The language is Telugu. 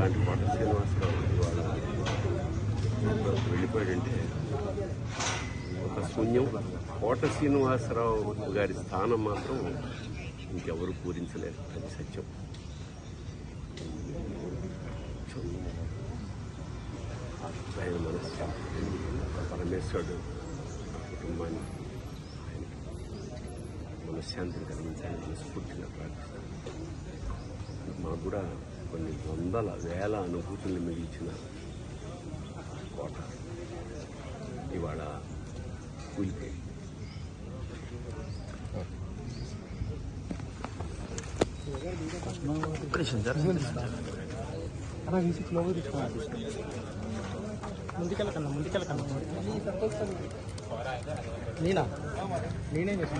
అలాంటి కోట శ్రీనివాసరావు ఇవాళ వెళ్ళిపోయాడంటే ఒక శూన్యం. కోట శ్రీనివాసరావు గారి స్థానం మాత్రం ఇంకెవరు పూరించలేరు, అది సత్యం. ఆయన మనశ్శాంతి, పరమేశ్వరుడు కుటుంబాన్ని మనశ్శాంతిని కలిగించాలని మనస్ఫూర్తిగా ప్రార్థిస్తాను. మాకు కూడా కొన్ని వందల వేల అనుభూతుల్ని మిగిల్చిన కోట ఇవాళ కూలిపోయి ముందుకెళ్ళకన్నా నేనేం చేసిన